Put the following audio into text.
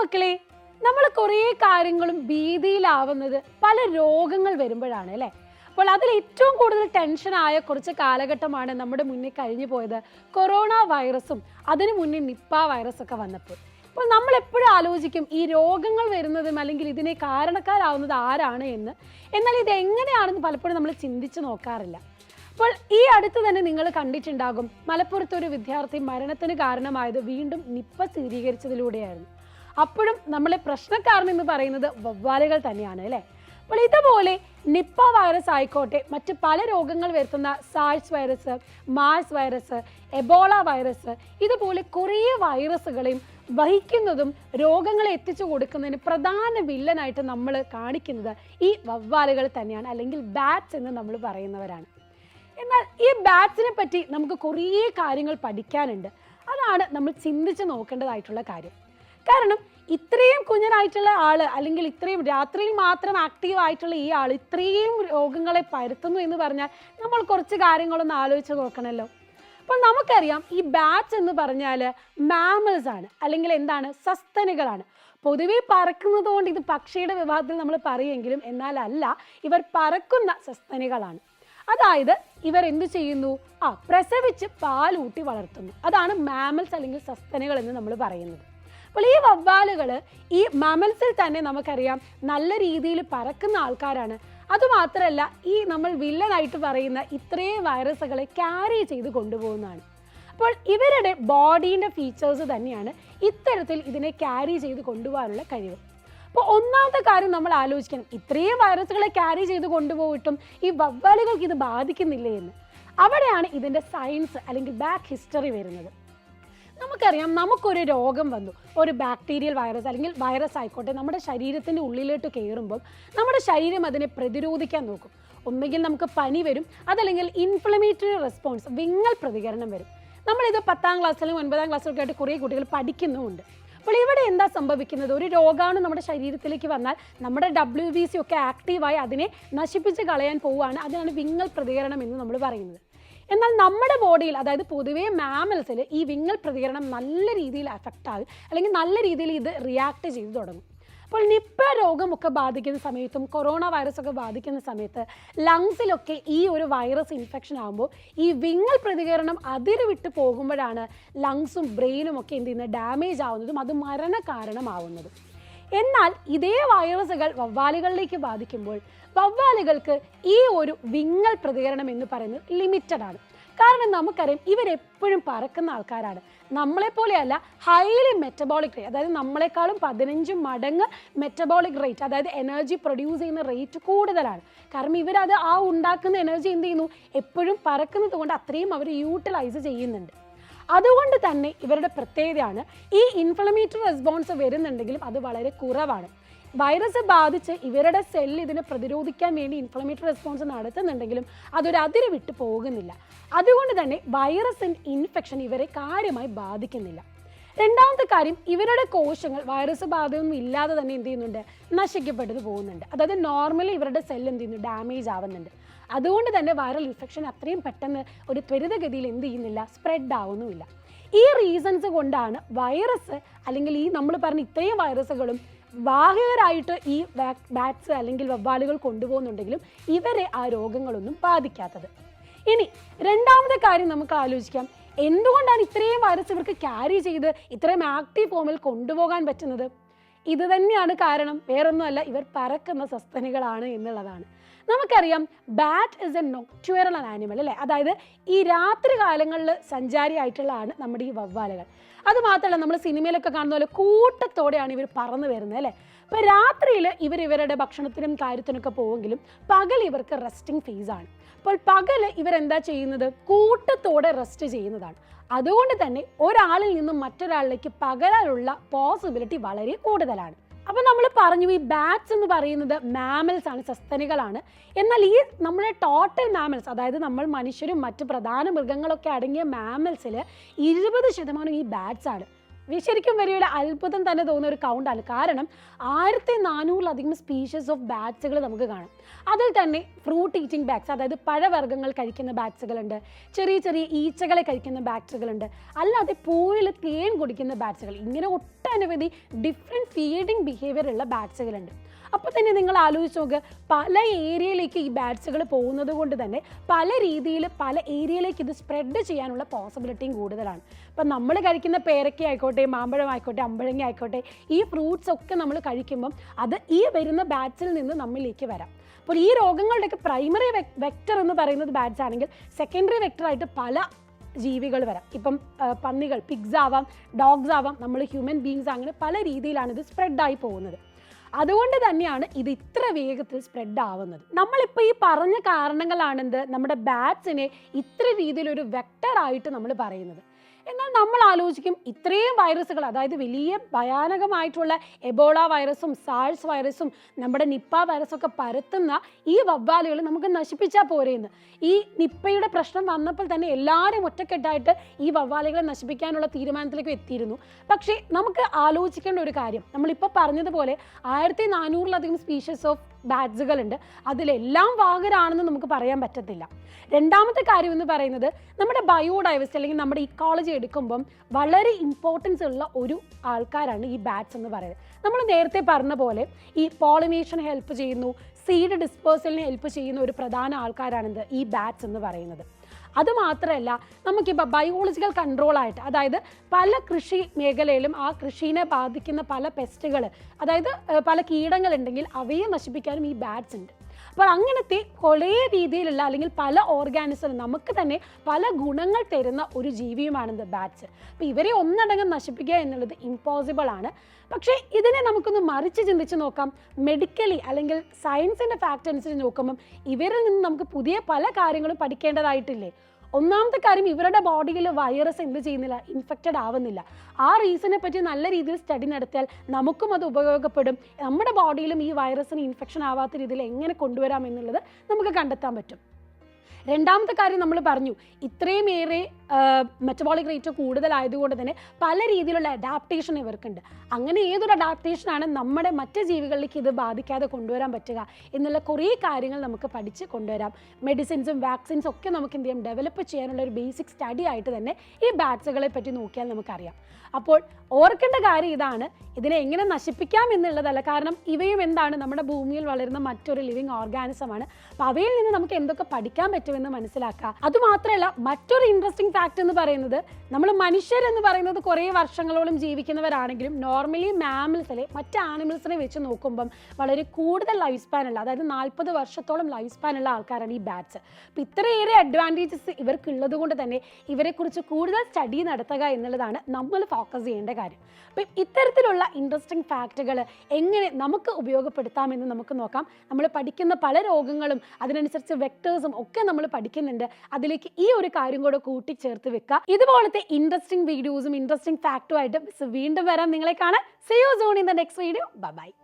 മക്കളെ, നമ്മൾ കുറേ കാര്യങ്ങളും ഭീതിയിലാവുന്നത് പല രോഗങ്ങൾ വരുമ്പോഴാണ് അല്ലേ. അപ്പോൾ അതിൽ ഏറ്റവും കൂടുതൽ ടെൻഷനായ കുറച്ച് കാലഘട്ടമാണ് നമ്മുടെ മുന്നിൽ കഴിഞ്ഞു പോയത് കൊറോണ വൈറസും അതിനു മുന്നേ നിപ്പ വൈറസൊക്കെ വന്നപ്പോൾ. അപ്പോൾ നമ്മൾ എപ്പോഴും ആലോചിക്കും ഈ രോഗങ്ങൾ വരുന്നതും അല്ലെങ്കിൽ ഇതിനെ കാരണക്കാരാവുന്നത് ആരാണ് എന്ന്. എന്നാൽ ഇത് എങ്ങനെയാണെന്ന് പലപ്പോഴും നമ്മൾ ചിന്തിച്ച് നോക്കാറില്ല. അപ്പോൾ ഈ അടുത്ത് തന്നെ നിങ്ങൾ കണ്ടിട്ടുണ്ടാകും, മലപ്പുറത്ത് ഒരു വിദ്യാർത്ഥി മരണത്തിന് കാരണമായത് വീണ്ടും നിപ്പ സ്ഥിരീകരിച്ചതിലൂടെയായിരുന്നു. അപ്പോഴും നമ്മളെ പ്രശ്നക്കാരൻ എന്ന് പറയുന്നത് വവ്വാലുകൾ തന്നെയാണ് അല്ലേ. അപ്പോൾ ഇതുപോലെ നിപ്പ വൈറസ് ആയിക്കോട്ടെ, മറ്റ് പല രോഗങ്ങൾ വരുത്തുന്ന SARS virus, Mars virus, Ebola virus, ഇതുപോലെ കുറേ വൈറസുകളെയും വഹിക്കുന്നതും രോഗങ്ങളെ എത്തിച്ചു കൊടുക്കുന്നതിന് പ്രധാന വില്ലനായിട്ട് നമ്മൾ കാണിക്കുന്നത് ഈ വവ്വാലുകൾ തന്നെയാണ്, അല്ലെങ്കിൽ ബാറ്റ്സ് എന്ന് നമ്മൾ പറയുന്നവരാണ്. എന്നാൽ ഈ ബാറ്റ്സിനെ പറ്റി നമുക്ക് കുറേ കാര്യങ്ങൾ പഠിക്കാനുണ്ട്. അതാണ് നമ്മൾ ചിന്തിച്ച് നോക്കേണ്ടതായിട്ടുള്ള കാര്യം. കാരണം ഇത്രയും കുഞ്ഞനായിട്ടുള്ള ആള്, അല്ലെങ്കിൽ ഇത്രയും രാത്രിയിൽ മാത്രം ആക്റ്റീവ് ആയിട്ടുള്ള ഈ ആൾ ഇത്രയും രോഗങ്ങളെ പരത്തുന്നു എന്ന് പറഞ്ഞാൽ നമ്മൾ കുറച്ച് കാര്യങ്ങളൊന്ന് ആലോചിച്ച് നോക്കണമല്ലോ. അപ്പോൾ നമുക്കറിയാം ഈ ബാറ്റ്സ് എന്ന് പറഞ്ഞാൽ മാമൽസ് ആണ്, അല്ലെങ്കിൽ എന്താണ്, സസ്തനികളാണ്. പൊതുവെ പറക്കുന്നത് കൊണ്ട് ഇത് പക്ഷിയുടെ വിഭാഗത്തിൽ നമ്മൾ പറയുമെങ്കിലും എന്നാലല്ല, ഇവർ പറക്കുന്ന സസ്തനികളാണ്. അതായത് ഇവർ എന്ത് ചെയ്യുന്നു, പ്രസവിച്ച് പാലൂട്ടി വളർത്തുന്നു. അതാണ് മാമൽസ് അല്ലെങ്കിൽ സസ്തനികൾ എന്ന് നമ്മൾ പറയുന്നത്. അപ്പോൾ ഈ വവ്വാലുകൾ ഈ മാമൽസിൽ തന്നെ നമുക്കറിയാം നല്ല രീതിയിൽ പറക്കുന്ന ആൾക്കാരാണ്. അതുമാത്രമല്ല, ഈ നമ്മൾ വില്ലനായിട്ട് പറയുന്ന ഇത്രയും വൈറസുകളെ ക്യാരി ചെയ്ത് കൊണ്ടുപോകുന്നതാണ്. അപ്പോൾ ഇവരുടെ ബോഡീൻ്റെ ഫീച്ചേഴ്സ് തന്നെയാണ് ഇത്തരത്തിൽ ഇതിനെ ക്യാരി ചെയ്ത് കൊണ്ടുപോകാനുള്ള കഴിവ്. അപ്പോൾ ഒന്നാമത്തെ കാര്യം നമ്മൾ ആലോചിക്കണം, ഇത്രയും വൈറസുകളെ ക്യാരി ചെയ്ത് കൊണ്ടുപോയിട്ടും ഈ വവ്വാലുകൾക്ക് ഇത് ബാധിക്കുന്നില്ലേ എന്ന്. അവിടെയാണ് ഇതിൻ്റെ സയൻസ് അല്ലെങ്കിൽ ബാക്ക് ഹിസ്റ്ററി വരുന്നത്. നമുക്കറിയാം, നമുക്കൊരു രോഗം വന്നു, ഒരു ബാക്ടീരിയൽ വൈറസ് അല്ലെങ്കിൽ വൈറസ് ആയിക്കോട്ടെ, നമ്മുടെ ശരീരത്തിൻ്റെ ഉള്ളിലോട്ട് കയറുമ്പോൾ നമ്മുടെ ശരീരം അതിനെ പ്രതിരോധിക്കാൻ നോക്കും. ഒന്നുകിൽ നമുക്ക് പനി വരും, അതല്ലെങ്കിൽ ഇൻഫ്ലമേറ്ററി റെസ്പോൺസ്, വിങ്ങൽ പ്രതികരണം വരും. നമ്മളിത് 10ാം ക്ലാസ്സിലും 9ാം ക്ലാസ്സിലൊക്കെ ആയിട്ട് കുറേ കുട്ടികൾ പഠിക്കുന്നുമുണ്ട്. അപ്പോൾ ഇവിടെ എന്താ സംഭവിക്കുന്നത്, ഒരു രോഗാണു നമ്മുടെ ശരീരത്തിലേക്ക് വന്നാൽ നമ്മുടെ WBC ഒക്കെ ആക്റ്റീവായി അതിനെ നശിപ്പിച്ച് കളയാൻ പോവുകയാണ്. അതിനാണ് വിങ്ങൽ പ്രതികരണം എന്ന് നമ്മൾ പറയുന്നത്. എന്നാൽ നമ്മുടെ ബോഡിയിൽ, അതായത് പൊതുവേ മാമൽസിൽ ഈ വിങ്ങൽ പ്രതികരണം നല്ല രീതിയിൽ അഫക്റ്റ് ആകും, അല്ലെങ്കിൽ നല്ല രീതിയിൽ ഇത് റിയാക്ട് ചെയ്ത് തുടങ്ങും. അപ്പോൾ നിപ്പ രോഗമൊക്കെ ബാധിക്കുന്ന സമയത്തും കൊറോണ വൈറസ് ഒക്കെ ബാധിക്കുന്ന സമയത്ത് ലങ്സിലൊക്കെ ഈ ഒരു വൈറസ് ഇൻഫെക്ഷൻ ആകുമ്പോൾ ഈ വിങ്ങൽ പ്രതികരണം അതിര് വിട്ട് പോകുമ്പോഴാണ് ലങ്സും ബ്രെയിനും ഒക്കെ എന്ത് ചെയ്യുന്നത്, ഡാമേജ് ആവുന്നതും അത് മരണ കാരണമാവുന്നതും. എന്നാൽ ഇതേ വൈറസുകൾ വവ്വാലുകളിലേക്ക് ബാധിക്കുമ്പോൾ വവ്വാലുകൾക്ക് ഈ ഒരു വിങ്ങൽ പ്രതികരണം എന്ന് പറയുന്നത് ലിമിറ്റഡ് ആണ്. കാരണം നമുക്കറിയാം, ഇവരെപ്പോഴും പറക്കുന്ന ആൾക്കാരാണ്. നമ്മളെപ്പോലെയല്ല, ഹൈലി മെറ്റബോളിക് റേറ്റ്, അതായത് നമ്മളെക്കാളും 15 മടങ്ങ് മെറ്റബോളിക് റേറ്റ്, അതായത് എനർജി പ്രൊഡ്യൂസ് ചെയ്യുന്ന റേറ്റ് കൂടുതലാണ്. കാരണം ഇവരത് ഉണ്ടാക്കുന്ന എനർജി എന്ത് ചെയ്യുന്നു, എപ്പോഴും പറക്കുന്നത് കൊണ്ട് അത്രയും അവർ യൂട്ടിലൈസ് ചെയ്യുന്നുണ്ട്. അതുകൊണ്ട് തന്നെ ഇവരുടെ പ്രത്യേകതയാണ് ഈ ഇൻഫ്ലമേറ്ററി റെസ്പോൺസ് വരുന്നുണ്ടെങ്കിലും അത് വളരെ കുറവാണ്. വൈറസ് ബാധിച്ച് ഇവരുടെ സെല്ല് ഇതിനെ പ്രതിരോധിക്കാൻ വേണ്ടി ഇൻഫ്ലമേറ്ററി റെസ്പോൺസ് നടത്തുന്നുണ്ടെങ്കിലും അതൊരു അതിര് വിട്ട് പോകുന്നില്ല. അതുകൊണ്ട് തന്നെ വൈറസ് ഇൻഫെക്ഷൻ ഇവരെ കാര്യമായി ബാധിക്കുന്നില്ല. രണ്ടാമത്തെ കാര്യം, ഇവരുടെ കോശങ്ങൾ വൈറസ് ബാധയൊന്നും ഇല്ലാതെ തന്നെ എന്ത് ചെയ്യുന്നുണ്ട്, നശിക്കപ്പെട്ടു പോകുന്നുണ്ട്. അതായത് നോർമലി ഇവരുടെ സെല്ല് എന്ത് ചെയ്യുന്നു, ഡാമേജ് ആവുന്നുണ്ട്. അതുകൊണ്ട് തന്നെ വൈറൽ ഇൻഫെക്ഷൻ അത്രയും പെട്ടെന്ന് ഒരു ത്വരിതഗതിയിൽ എന്ത് ചെയ്യുന്നില്ല, സ്പ്രെഡ് ആവുന്നുമില്ല. ഈ റീസൺസ് കൊണ്ടാണ് വൈറസ്, അല്ലെങ്കിൽ ഈ നമ്മൾ പറഞ്ഞ ഇത്രയും വൈറസുകളും വാഹകരായിട്ട് ഈ ബാറ്റ്സ് അല്ലെങ്കിൽ വവ്വാലുകൾ കൊണ്ടുപോകുന്നുണ്ടെങ്കിലും ഇവരെ ആ രോഗങ്ങളൊന്നും ബാധിക്കാത്തത്. ഇനി രണ്ടാമത്തെ കാര്യം നമുക്ക് ആലോചിക്കാം, എന്തുകൊണ്ടാണ് ഇത്രയും വൈറസ് ഇവർക്ക് ക്യാരി ചെയ്ത് ഇത്രയും ആക്റ്റീവ് ഫോമിൽ കൊണ്ടുപോകാൻ പറ്റുന്നത്? ഇത് തന്നെയാണ് കാരണം, വേറൊന്നുമല്ല, ഇവർ പറക്കുന്ന സസ്തനികളാണ് എന്നുള്ളതാണ്. നമുക്കറിയാം, ബാറ്റ് ഇസ് എ നൊക്ട്യൂറൽ ആനിമൽ അല്ലേ. അതായത് ഈ രാത്രി കാലങ്ങളിൽ സഞ്ചാരിയായിട്ടുള്ളതാണ് നമ്മുടെ ഈ വവ്വാലുകൾ. അതുമാത്രമല്ല, നമ്മൾ സിനിമയിലൊക്കെ കാണുന്ന പോലെ കൂട്ടത്തോടെയാണ് ഇവർ പറന്നു വരുന്നത് അല്ലേ. അപ്പോൾ രാത്രിയിൽ ഇവരുടെ ഭക്ഷണത്തിനും കാര്യത്തിനൊക്കെ പോവെങ്കിലും പകൽ ഇവർക്ക് റെസ്റ്റിംഗ് ഫേസാണ്. അപ്പോൾ പകൽ ഇവരെന്താ ചെയ്യുന്നത്, കൂട്ടത്തോടെ റെസ്റ്റ് ചെയ്യുന്നതാണ്. അതുകൊണ്ട് തന്നെ ഒരാളിൽ നിന്നും മറ്റൊരാളിലേക്ക് പകരാനുള്ള പോസിബിലിറ്റി വളരെ കൂടുതലാണ്. അപ്പോൾ നമ്മൾ പറഞ്ഞു, ഈ ബാറ്റ്സ് എന്ന് പറയുന്നത് മാമൽസ് ആണ്, സസ്തനികളാണ്. എന്നാൽ ഈ നമ്മുടെ ടോട്ടൽ മാമൽസ്, അതായത് നമ്മൾ മനുഷ്യരും മറ്റ് പ്രധാന മൃഗങ്ങളൊക്കെ അടങ്ങിയ മാമൽസിൽ 20% ഈ ബാറ്റ്സ് ആണ്. ശരിക്കും വലിയൊരു അത്ഭുതം തന്നെ തോന്നുന്ന ഒരു കൗണ്ടാണ്. കാരണം 1400-ലധികം സ്പീഷീസ് ഓഫ് ബാറ്റ്സുകൾ നമുക്ക് കാണാം. അതിൽ തന്നെ ഫ്രൂട്ട് ഈറ്റിംഗ് ബാറ്റ്സ്, അതായത് പഴവർഗ്ഗങ്ങൾ കഴിക്കുന്ന ബാറ്റ്സുകളുണ്ട്, ചെറിയ ചെറിയ ഈച്ചകളെ കഴിക്കുന്ന ബാറ്റ്സുകളുണ്ട്, അല്ലാതെ പൂവിൽ തേൻ കുടിക്കുന്ന ബാറ്റ്സുകൾ, ഇങ്ങനെ ഒട്ടനവധി ഡിഫറെൻറ്റ് ഫീഡിങ് ബിഹേവിയർ ഉള്ള ബാറ്റ്സുകളുണ്ട്. അപ്പോൾ തന്നെ നിങ്ങൾ ആലോചിച്ച് നോക്ക്, പല ഏരിയയിലേക്ക് ഈ ബാറ്റ്സുകൾ പോകുന്നത് കൊണ്ട് തന്നെ പല രീതിയിൽ പല ഏരിയയിലേക്ക് ഇത് സ്പ്രെഡ് ചെയ്യാനുള്ള പോസിബിലിറ്റിയും കൂടുതലാണ്. ഇപ്പം നമ്മൾ കഴിക്കുന്ന പേരക്ക ആയിക്കോട്ടെ, മാമ്പഴം ആയിക്കോട്ടെ, അമ്പഴങ്ങ ആയിക്കോട്ടെ, ഈ ഫ്രൂട്ട്സ് ഒക്കെ നമ്മൾ കഴിക്കുമ്പം അത് ഈ വരുന്ന ബാറ്റ്സിൽ നിന്ന് നമ്മളിലേക്ക് വരാം. അപ്പോൾ ഈ രോഗങ്ങളുടെയൊക്കെ പ്രൈമറി വെക്ടർ എന്ന് പറയുന്നത് ബാറ്റ്സ് ആണെങ്കിൽ സെക്കൻഡറി വെക്ടറായിട്ട് പല ജീവികൾ വരാം. ഇപ്പം പന്നികൾ, പിഗ്സ് ആവാം, ഡോഗ്സ് ആവാം, നമ്മൾ ഹ്യൂമൻ ബീങ്സ്, അങ്ങനെ പല രീതിയിലാണ് ഇത് സ്പ്രെഡായി പോകുന്നത്. അതുകൊണ്ട് തന്നെയാണ് ഇത് ഇത്ര വേഗത്തിൽ സ്പ്രെഡ് ആവുന്നത്. നമ്മളിപ്പോൾ ഈ പറഞ്ഞ കാരണങ്ങളാണെന്ത് നമ്മുടെ ബാറ്റ്സിനെ ഇത്ര രീതിയിലൊരു വെക്ടറായിട്ട് നമ്മൾ പറയുന്നത്. എന്നാൽ നമ്മൾ ആലോചിക്കും, ഇത്രയും വൈറസുകൾ, അതായത് വലിയ ഭയാനകമായിട്ടുള്ള എബോള വൈറസും സാഴ്സ് വൈറസും നമ്മുടെ നിപ്പ വൈറസൊക്കെ പരത്തുന്ന ഈ വവ്വാലുകൾ നമുക്ക് നശിപ്പിച്ചാൽ പോരെയെന്ന്. ഈ നിപ്പയുടെ പ്രശ്നം വന്നപ്പോൾ തന്നെ എല്ലാവരും ഒറ്റക്കെട്ടായിട്ട് ഈ വവ്വാലുകളെ നശിപ്പിക്കാനുള്ള തീരുമാനത്തിലേക്ക് എത്തിയിരുന്നു. പക്ഷേ നമുക്ക് ആലോചിക്കേണ്ട ഒരു കാര്യം, നമ്മളിപ്പോൾ പറഞ്ഞതുപോലെ 1400-ലധികം സ്പീഷീസ് ഓഫ് ബാറ്റ്സുകളുണ്ട്. അതിലെല്ലാം വാഹകരാണെന്ന് നമുക്ക് പറയാൻ പറ്റത്തില്ല. രണ്ടാമത്തെ കാര്യം എന്ന് പറയുന്നത്, നമ്മുടെ ബയോഡൈവേഴ്സിറ്റി അല്ലെങ്കിൽ നമ്മുടെ ഇക്കോളജി എടുക്കുമ്പം വളരെ ഇമ്പോർട്ടൻസ് ഉള്ള ഒരു ആൾക്കാരാണ് ഈ ബാറ്റ്സ് എന്ന് പറയുന്നത്. നമ്മൾ നേരത്തെ പറഞ്ഞ പോലെ ഈ പോളിനേഷൻ ഹെൽപ്പ് ചെയ്യുന്നു, സീഡ് ഡിസ്പേഴ്സലിന് ഹെൽപ്പ് ചെയ്യുന്ന ഒരു പ്രധാന ആൾക്കാരാണിത് ഈ ബാറ്റ്സ് എന്ന് പറയുന്നത്. അതുമാത്രമല്ല, നമുക്കിപ്പോൾ ബയോളജിക്കൽ കൺട്രോളായിട്ട്, അതായത് പല കൃഷി മേഖലയിലും ആ കൃഷിയെ ബാധിക്കുന്ന പല പെസ്റ്റുകൾ, അതായത് പല കീടങ്ങളുണ്ടെങ്കിൽ അവയെ നശിപ്പിക്കാനും ഈ ബാറ്റ്സ് ഉണ്ട്. അപ്പോൾ അങ്ങനത്തെ കുറേ രീതിയിലുള്ള അല്ലെങ്കിൽ പല ഓർഗാനിസം നമുക്ക് തന്നെ പല ഗുണങ്ങൾ തരുന്ന ഒരു ജീവിയുമാണിത് ബാറ്റ്സ്. അപ്പോൾ ഇവരെ ഒന്നടങ്കം നശിപ്പിക്കുക എന്നുള്ളത് ഇമ്പോസിബിൾ ആണ്. പക്ഷേ ഇതിനെ നമുക്കൊന്ന് മറിച്ച് ചിന്തിച്ച് നോക്കാം. മെഡിക്കലി അല്ലെങ്കിൽ സയൻസിൻ്റെ ഫാക്റ്റ് അനുസരിച്ച് നോക്കുമ്പം ഇവരിൽ നിന്ന് നമുക്ക് പുതിയ പല കാര്യങ്ങളും പഠിക്കേണ്ടതായിട്ടില്ലേ? ഒന്നാമത്തെ കാര്യം, ഇവരുടെ ബോഡിയിൽ വൈറസ് എന്ത് ചെയ്യുന്നില്ല, ഇൻഫെക്റ്റഡ് ആവുന്നില്ല. ആ റീസണെ പറ്റി നല്ല രീതിയിൽ സ്റ്റഡി നടത്തിയാൽ നമുക്കും അത് ഉപയോഗപ്പെടും. നമ്മുടെ ബോഡിയിലും ഈ വൈറസിന് ഇൻഫെക്ഷൻ ആവാത്ത രീതിയിൽ എങ്ങനെ കൊണ്ടുവരാം എന്നുള്ളത് നമുക്ക് കണ്ടെത്താൻ പറ്റും. രണ്ടാമത്തെ കാര്യം, നമ്മൾ പറഞ്ഞു ഇത്രയുമേറെ മെറ്റബോളിക് റേറ്റ് കൂടുതലായതുകൊണ്ട് തന്നെ പല രീതിയിലുള്ള അഡാപ്റ്റേഷൻ ഇവർക്കുണ്ട്. അങ്ങനെ ഏതൊരു അഡാപ്റ്റേഷനാണ് നമ്മുടെ മറ്റ് ജീവികളിലേക്ക് ഇത് ബാധിക്കാതെ കൊണ്ടുവരാൻ പറ്റുക എന്നുള്ള കുറേ കാര്യങ്ങൾ നമുക്ക് പഠിച്ച് കൊണ്ടുവരാം. മെഡിസിൻസും വാക്സിൻസും ഒക്കെ നമുക്ക് എന്ത് ചെയ്യാം, ഡെവലപ്പ് ചെയ്യാനുള്ള ഒരു ബേസിക് സ്റ്റഡി ആയിട്ട് തന്നെ ഈ ബാറ്റ്സുകളെ പറ്റി നോക്കിയാൽ നമുക്കറിയാം. അപ്പോൾ ഓർക്കേണ്ട കാര്യം ഇതാണ്, ഇതിനെ എങ്ങനെ നശിപ്പിക്കാം എന്നുള്ളതല്ല. കാരണം ഇവയും എന്താണ്, നമ്മുടെ ഭൂമിയിൽ വളരുന്ന മറ്റൊരു ലിവിങ് ഓർഗാനിസമാണ്. അപ്പോൾ അവയിൽ നിന്ന് നമുക്ക് എന്തൊക്കെ പഠിക്കാൻ പറ്റുമെന്ന് മനസ്സിലാക്കുക. അതുമാത്രമല്ല, മറ്റൊരു ഇൻട്രസ്റ്റിംഗ് ഫാക്റ്റ് എന്ന് പറയുന്നത്, നമ്മൾ മനുഷ്യരെന്ന് പറയുന്നത് കുറേ വർഷങ്ങളോളം ജീവിക്കുന്നവരാണെങ്കിലും നോർമലി മാമൽസിലെ മറ്റ് ആനിമൽസിനെ വെച്ച് നോക്കുമ്പം വളരെ കൂടുതൽ ലൈഫ് സ്പാൻ ഉള്ള, അതായത് 40 വർഷത്തോളം ലൈഫ് സ്പാൻ ഉള്ള ആൾക്കാരാണ് ഈ ബാറ്റ്സ്. അപ്പോൾ ഇത്രയേറെ അഡ്വാൻറ്റേജസ് ഇവർക്കുള്ളത് കൊണ്ട് തന്നെ ഇവരെക്കുറിച്ച് കൂടുതൽ സ്റ്റഡി നടത്തുക എന്നുള്ളതാണ് നമ്മൾ ഫോക്കസ് ചെയ്യേണ്ട കാര്യം. അപ്പം ഇത്തരത്തിലുള്ള ഇൻട്രസ്റ്റിംഗ് ഫാക്റ്റുകൾ എങ്ങനെ നമുക്ക് ഉപയോഗപ്പെടുത്താമെന്ന് നമുക്ക് നോക്കാം. നമ്മൾ പഠിക്കുന്ന പല രോഗങ്ങളും അതിനനുസരിച്ച് വെക്ടേഴ്സും ഒക്കെ നമ്മൾ പഠിക്കുന്നുണ്ട്. അതിലേക്ക് ഈ ഒരു കാര്യം കൂടെ കൂട്ടിച്ചേർത്ത് വെക്കുക. ഇതുപോലത്തെ ഇൻട്രസ്റ്റിംഗ് വീഡിയോസും ഇൻട്രസ്റ്റിംഗ് ഫാക്റ്റുമായിട്ട് വീണ്ടും വരാം നിങ്ങളെ കാണാൻ. See you soon in the next video. Bye bye.